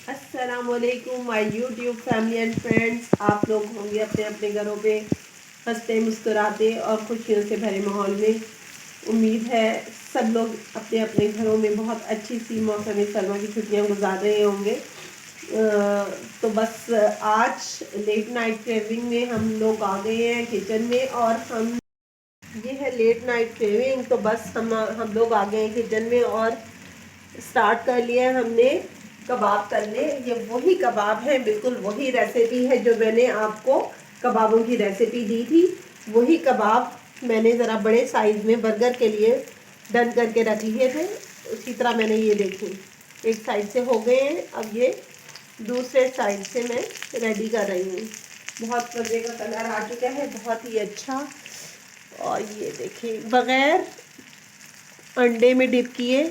अस्सलामुअलैकुम my YouTube family and friends. आप लोग होंगे अपने अपने घरों पे हंसते मुस्कुराते और खुशियों से भरे माहौल में। उम्मीद है सब लोग अपने अपने घरों में बहुत अच्छी सी मौसम सरमा की छुट्टियां गुजार रहे होंगे। तो बस आज लेट नाइट क्रेविंग में हम लोग आ गए हैं किचन में और हम ये है लेट नाइट क्रेविंग। तो बस हम लोग आ गए हैं किचन में और स्टार्ट कर लिया है हमने कबाब तलने। ये वही कबाब है, बिल्कुल वही रेसिपी है जो मैंने आपको कबाबों की रेसिपी दी थी। वही कबाब मैंने ज़रा बड़े साइज़ में बर्गर के लिए डन करके रख लिए थे। उसी तरह मैंने ये देखी, एक साइड से हो गए हैं, अब ये दूसरे साइड से मैं रेडी कर रही हूँ। बहुत मज़े का कलर आ चुका है, बहुत ही अच्छा। और ये देखिए बग़ैर अंडे में डिप किए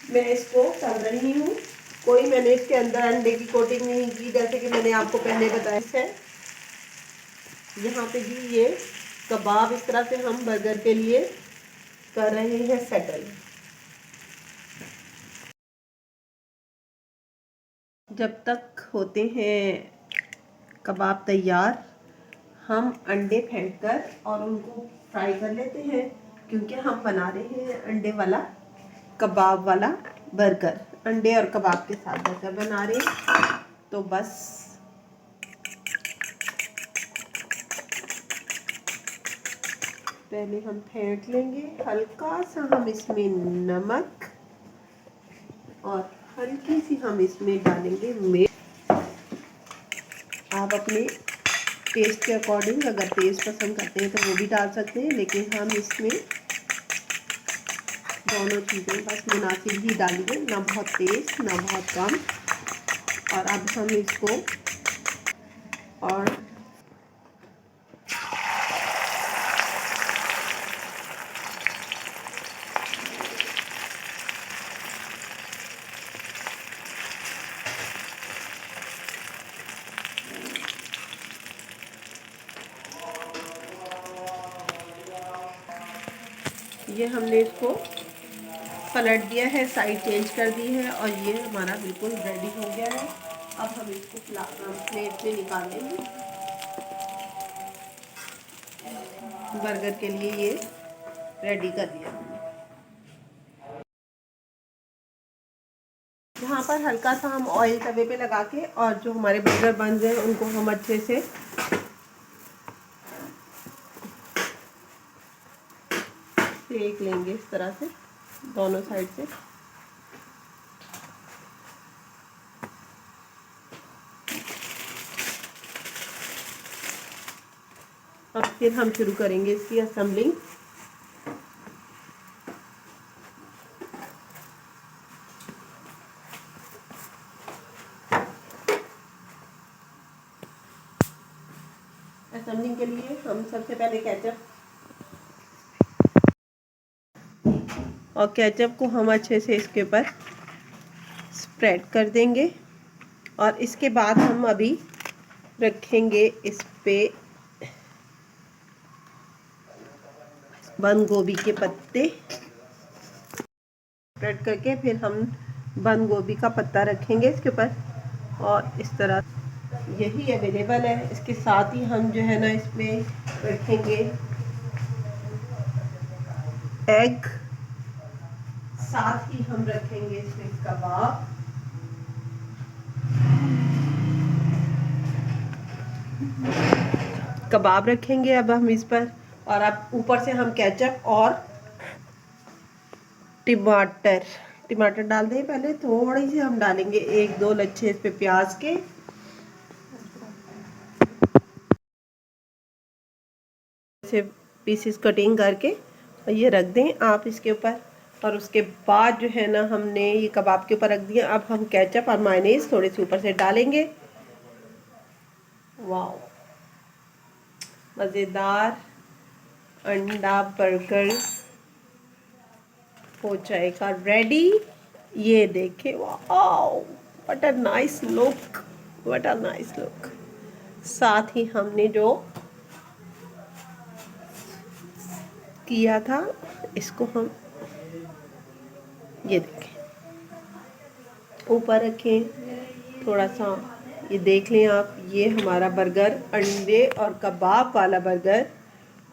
मैं इसको तल रही हूँ। कोई मैंने इसके अंदर अंडे की कोटिंग नहीं की, जैसे कि मैंने आपको पहले बताया है। यहाँ पे भी ये कबाब इस तरह से हम बर्गर के लिए कर रहे हैं सेटल। जब तक होते हैं कबाब तैयार, हम अंडे फेंट कर और उनको फ्राई कर लेते हैं, क्योंकि हम बना रहे हैं अंडे वाला कबाब वाला बर्गर। अंडे और कबाब के साथ बर्गर बना रहे हैं। तो बस पहले हम फेंट लेंगे, हल्का सा हम इसमें नमक और हल्की सी हम इसमें डालेंगे मिर्च। आप अपने टेस्ट के अकॉर्डिंग अगर टेस्ट पसंद करते हैं तो वो भी डाल सकते हैं, लेकिन हम इसमें दोनों चीज़ें बस मुनासिब ही डालिए, ना बहुत तेज़ ना बहुत कम। और अब हम इसको और ये हमने इसको पलट दिया है, साइड चेंज कर दी है और ये हमारा बिल्कुल रेडी हो गया है। अब हम इसको प्लेट में निकाल लेंगे। बर्गर के लिए ये रेडी कर दिया हमने। यहाँ पर हल्का सा हम ऑयल तवे पे लगा के और जो हमारे बर्गर बन हैं उनको हम अच्छे से सेक लेंगे इस तरह से दोनों साइड से। अब फिर हम शुरू करेंगे इसकी असेंबलिंग। असेंबलिंग के लिए हम सबसे पहले केचप को हम अच्छे से इसके ऊपर स्प्रेड कर देंगे। और इसके बाद हम अभी रखेंगे इस पे बंद गोभी के पत्ते स्प्रेड करके, फिर हम बंद गोभी का पत्ता रखेंगे इसके ऊपर। और इस तरह यही अवेलेबल है। इसके साथ ही हम जो है ना इसमें रखेंगे एग, साथ ही हम रखेंगे इसमें कबाब, रखेंगे अब हम इस पर। और अब ऊपर से हम केचप और टमाटर डाल दें। पहले थोड़ी सी हम डालेंगे, एक दो लच्छे इस पे प्याज के, से पीसेस कटिंग करके ये रख दें आप इसके ऊपर। और उसके बाद जो है ना हमने ये कबाब के ऊपर रख दिया। अब हम केचप और मायोनेज़ थोड़े से ऊपर से डालेंगे। वाह, मज़ेदार अंडा बर्गर हो जाएगा रेडी। ये देखें, वाह what a nice look, what a nice look. साथ ही हमने जो किया था इसको हम ये देखें ऊपर रखें थोड़ा सा ये देख लें आप, ये हमारा बर्गर अंडे और कबाब वाला बर्गर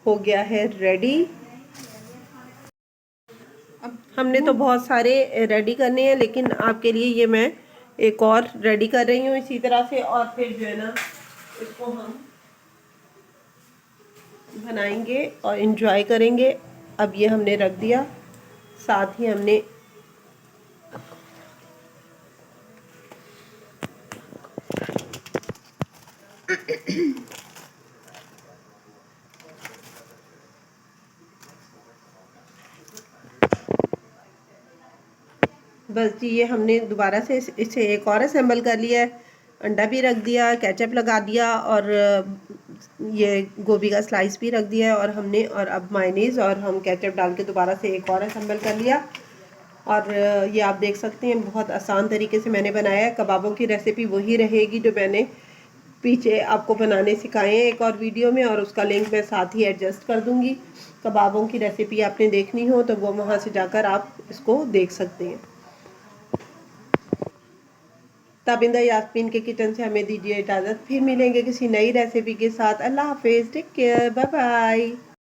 हो गया है रेडी। अब हमने तो बहुत सारे रेडी करने हैं, लेकिन आपके लिए ये मैं एक और रेडी कर रही हूँ इसी तरह से, और फिर जो है ना इसको हम बनाएंगे और इन्जॉय करेंगे। अब ये हमने रख दिया, साथ ही हमने बस जी ये हमने दोबारा से इसे एक और असेंबल कर लिया है। अंडा भी रख दिया, केचप लगा दिया, और ये गोभी का स्लाइस भी रख दिया है, और हमने और अब मायनीज़ और हम केचप डाल के दोबारा से एक और असेंबल कर लिया। और ये आप देख सकते हैं बहुत आसान तरीके से मैंने बनाया है। कबाबों की रेसिपी वही रहेगी जो मैंने पीछे आपको बनाने सिखाए हैं एक और वीडियो में, और उसका लिंक मैं साथ ही एडजस्ट कर दूंगी। कबाबों की रेसिपी आपने देखनी हो तो वो वहाँ से जाकर आप इसको देख सकते हैं। ताबिंदा यास्मीन के किचन से हमें दीजिए इजाज़त, फिर मिलेंगे किसी नई रेसिपी के साथ। अल्लाह हाफिज़, टेक केयर, बाय बाय।